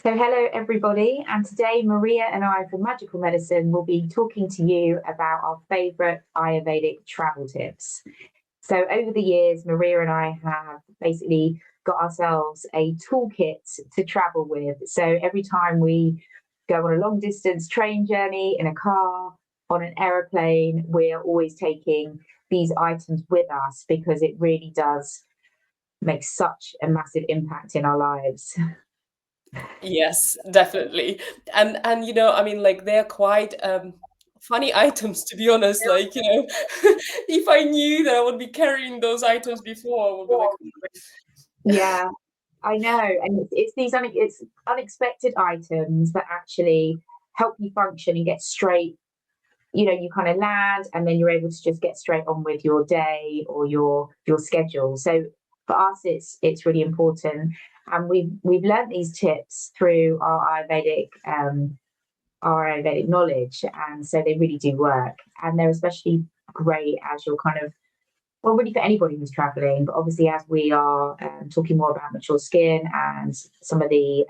So, hello everybody, and today Maria and I from Magical Medicine will be talking to you about our favourite Ayurvedic travel tips. So, over the years, Maria and I have basically got ourselves a toolkit to travel with. So, every time we go on a long distance train journey, in a car, on an aeroplane, we're always taking these items with us because it really does make such a massive impact in our lives. Yes, definitely. And I mean, like, they're quite funny items, to be honest. Like, if I knew that I would be carrying those items before, I would be like, Yeah, I know, and it's these it's unexpected items that actually help you function and get straight. You kind of land, and then you're able to just get straight on with your day or your schedule. So for us, it's really important, and we've learned these tips through our Ayurvedic knowledge, and so they really do work, and they're especially great as you're kind of well, really for anybody who's traveling, but obviously as we are talking more about mature skin and some of the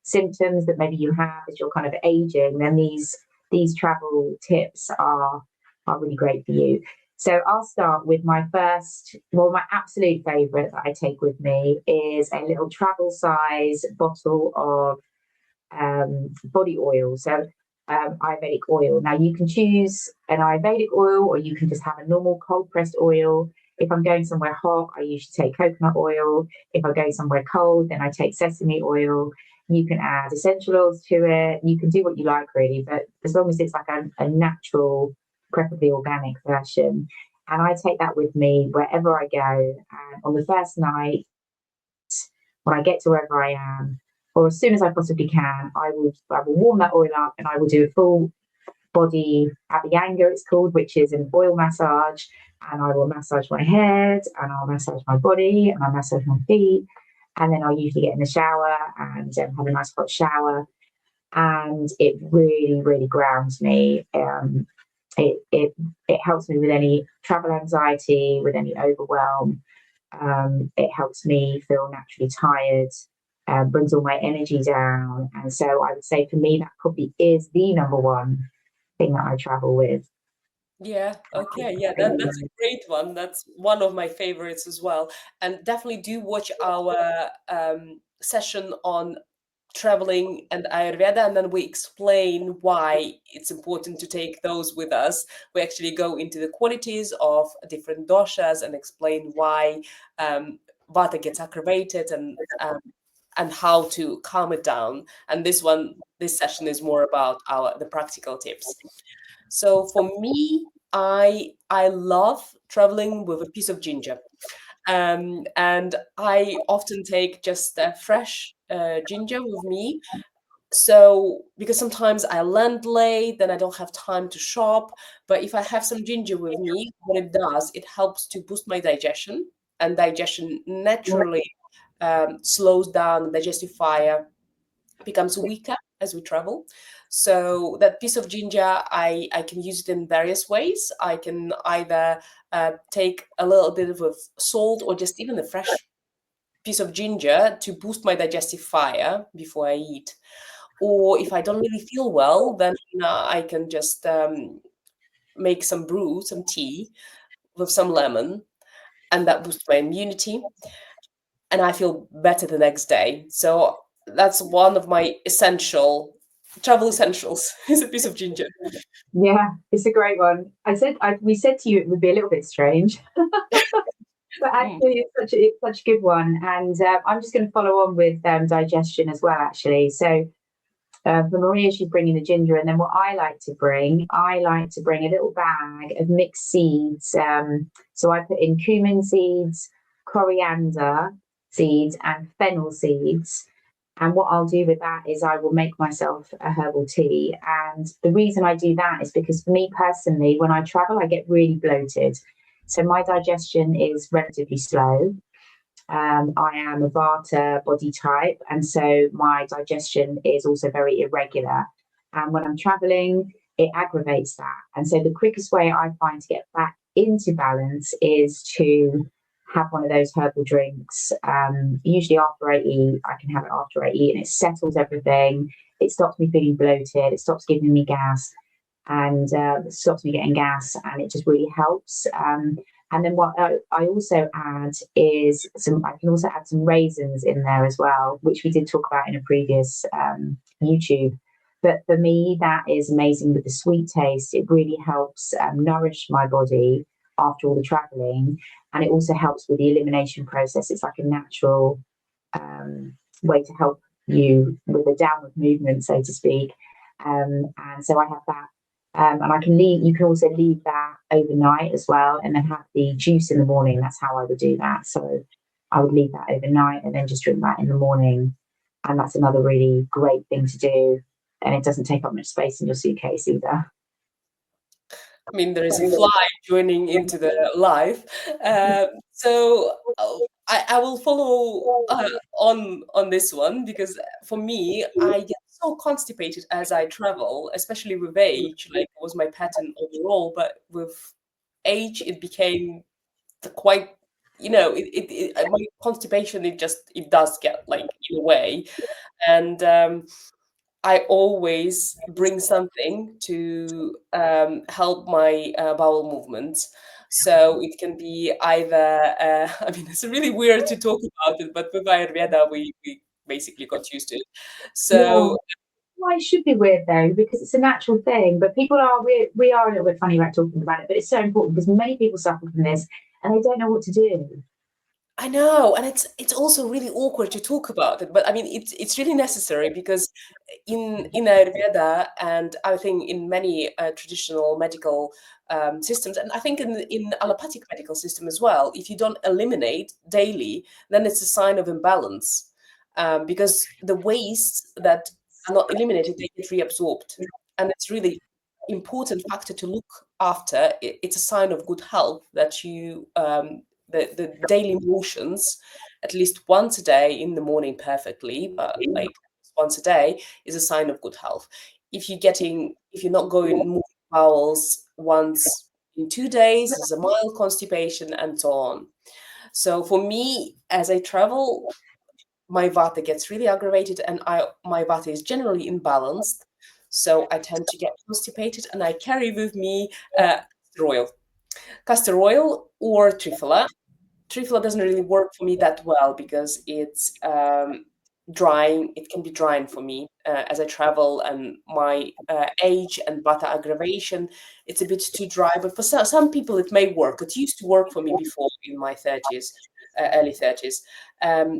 symptoms that maybe you have as you're kind of aging, then these travel tips are really great for you. So I'll start with my absolute favorite that I take with me is a little travel size bottle of body oil. So Ayurvedic oil. Now you can choose an Ayurvedic oil, or you can just have a normal cold pressed oil. If I'm going somewhere hot, I usually take coconut oil. If I go somewhere cold, then I take sesame oil. You can add essential oils to it. You can do what you like, really, but as long as it's like a natural, preferably organic version. And I take that with me wherever I go. And on the first night, when I get to wherever I am, or as soon as I possibly can, I will warm that oil up, and I will do a full body abhyanga, it's called, which is an oil massage. And I will massage my head, and I'll massage my body, and I'll massage my feet. And then I'll usually get in the shower and have a nice hot shower. And it really, really grounds me. It helps me with any travel anxiety, with any overwhelm. It helps me feel naturally tired, brings all my energy down. And so I would say for me, that probably is the number one thing that I travel with. yeah, okay, yeah, that's a great one. That's one of my favorites as well. And definitely do watch our session on traveling and Ayurveda, and then we explain why it's important to take those with us. We actually go into the qualities of different doshas and explain why Vata gets aggravated, and how to calm it down. And this session is more about the practical tips. So for me, I love traveling with a piece of ginger. And I often take just a fresh ginger with me. So, because sometimes I land late, then I don't have time to shop. But if I have some ginger with me, what it does, it helps to boost my digestion, and digestion naturally slows down. The digestive fire becomes weaker as we travel. So that piece of ginger, I can use it in various ways. I can either take a little bit of salt, or just even a fresh piece of ginger to boost my digestive fire before I eat. Or if I don't really feel well, then I can just make some brew, some tea with some lemon, and that boosts my immunity, and I feel better the next day. So that's one of my travel essentials is a piece of ginger. Yeah, it's a great one. We said to you it would be a little bit strange, but Mm. actually it's such a good one. And I'm just going to follow on with digestion as well, actually. So for Maria, she's bringing the ginger, and then what I like to bring a little bag of mixed seeds. So I put in cumin seeds, coriander seeds, and fennel seeds. And what I'll do with that is I will make myself a herbal tea. And the reason I do that is because for me personally, when I travel, I get really bloated. So my digestion is relatively slow. I am a Vata body type, and so my digestion is also very irregular. And when I'm traveling, it aggravates that. And so the quickest way I find to get back into balance is to have one of those herbal drinks. Usually after I eat, I can have it after I eat, and it settles everything. It stops me feeling bloated. It stops giving me gas, and it stops me getting gas, and it just really helps. And then what I also add is I can also add some raisins in there as well, which we did talk about in a previous YouTube. But for me, that is amazing with the sweet taste. It really helps nourish my body after all the traveling. And it also helps with the elimination process. It's like a natural way to help you with a downward movement, so to speak. And so I have that. And you can also leave that overnight as well, and then have the juice in the morning. That's how I would do that. So I would leave that overnight and then just drink that in the morning. And that's another really great thing to do. And it doesn't take up much space in your suitcase either. I mean, there is a fly joining into the live. So I will follow on this one, because for me, I get so constipated as I travel, especially with age. Like, it was my pattern overall, but with age, it became quite, my constipation, it does get like in a way. And I always bring something to help my bowel movements. So it can be either, I mean, it's really weird to talk about it, but with Ayurveda, we basically got used to it. Yeah. So, Well, it should be weird though, because it's a natural thing. But we are a little bit funny about talking about it, but it's so important because many people suffer from this and they don't know what to do. I know, and it's also really awkward to talk about it, but I mean, it's really necessary, because in Ayurveda, and I think in many traditional medical systems, and I think in allopathic medical system as well, if you don't eliminate daily, then it's a sign of imbalance, because the wastes that are not eliminated, they get reabsorbed, and it's really important factor to look after. It's a sign of good health that the daily motions, at least once a day in the morning perfectly, but like once a day, is a sign of good health. If you're not going moving bowels once in 2 days, there's a mild constipation and so on. So for me, as I travel, my vata gets really aggravated, and my vata is generally imbalanced. So I tend to get constipated, and I carry with me castor oil or triphala. Trifla doesn't really work for me that well, because it's drying. It can be drying for me as I travel, and my age and vata aggravation, it's a bit too dry. But for some people, it may work. It used to work for me before in my 30s, early 30s.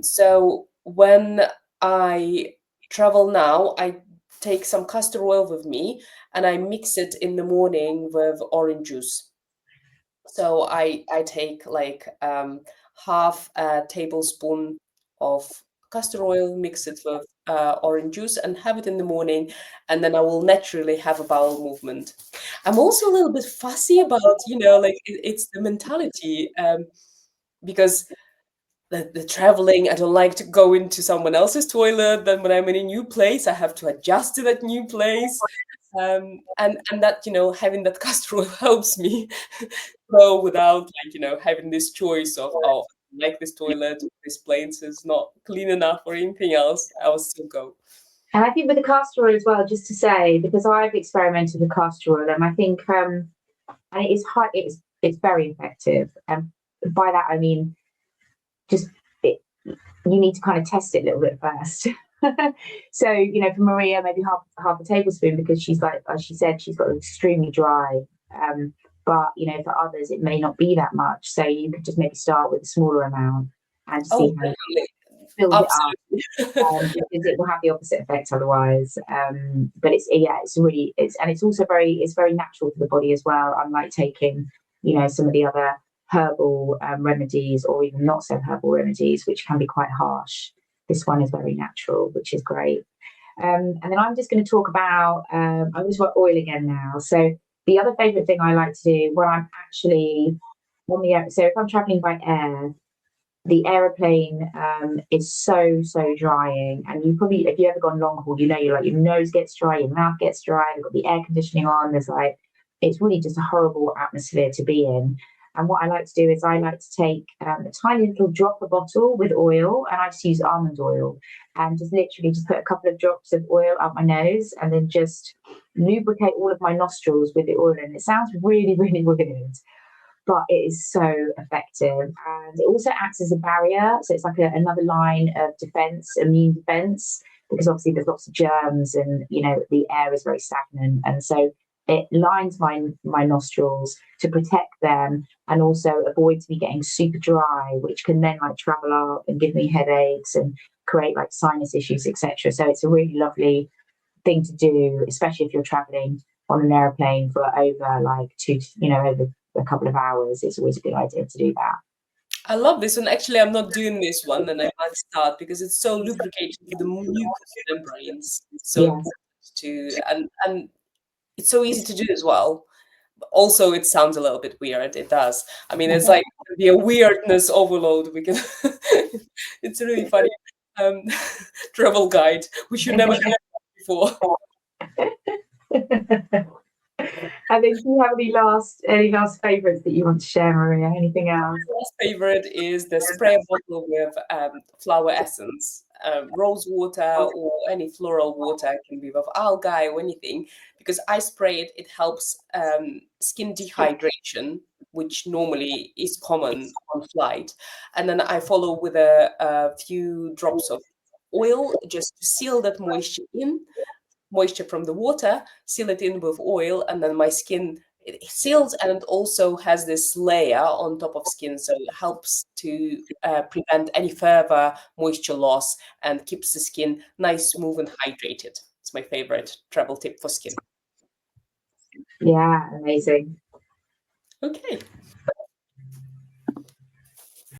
So when I travel now, I take some castor oil with me, and I mix it in the morning with orange juice. So I take like half a tablespoon of castor oil, mix it with orange juice, and have it in the morning, and then I will naturally have a bowel movement. I'm also a little bit fussy about, like it's the mentality, because the traveling, I don't like to go into someone else's toilet. Then when I'm in a new place, I have to adjust to that new place. And that, having that castor oil helps me go without, like, having this choice of, oh, like this toilet, this place is not clean enough or anything else. I will still go. And I think with the castor oil as well, just to say, because I've experimented with castor oil, and I think and it is it's very effective. And by that I mean you need to kind of test it a little bit first. So, for Maria, maybe half a tablespoon, because she's, like, as she said, she's got extremely dry. But for others, it may not be that much. So you could just maybe start with a smaller amount and just see how it fills it up, because it will have the opposite effect otherwise. But it's also very natural for the body as well. Unlike taking, some of the other herbal remedies, or even not so herbal remedies, which can be quite harsh. This one is very natural, which is great. And then I'm just going to talk about, I'm going to talk oil again now. So the other favourite thing I like to do when I'm actually on the air, so if I'm travelling by air, the aeroplane is so drying. And you probably, if you ever gone long haul, your nose gets dry, your mouth gets dry, you've got the air conditioning on, it's really just a horrible atmosphere to be in. And what I like to do is I like to take a tiny little dropper bottle with oil, and I just use almond oil, and just literally just put a couple of drops of oil up my nose, and then just lubricate all of my nostrils with the oil. And it sounds really, really weird, but it is so effective. And it also acts as a barrier. So it's like another line of defense, immune defense, because obviously there's lots of germs and, the air is very stagnant. And so it lines my nostrils to protect them and also avoids me getting super dry, which can then like travel up and give me headaches and create like sinus issues, etc. So it's a really lovely thing to do, especially if you're traveling on an airplane for over like over a couple of hours. It's always a good idea to do that. I love this one. Actually, I'm not doing this one, and I might start because it's so lubricated with the mucous membranes. So Yes. important to and it's so easy to do as well. Also, it sounds a little bit weird. It does. I mean, it's like be a weirdness overload. We can. It's really funny. Um, Travel guide. We should never have that before. And then, do you have any last favourites that you want to share, Maria? Anything else? My last favorite is the spray bottle with flower essence, rose water or any floral water. It can be with algae or anything. Because I spray it, it helps skin dehydration, which normally is common on flight. And then I follow with a few drops of oil just to seal that moisture from the water, seal it in with oil, and then my skin it seals and it also has this layer on top of skin, so it helps to prevent any further moisture loss and keeps the skin nice, smooth, and hydrated. It's my favorite travel tip for skin. Yeah, amazing. Okay.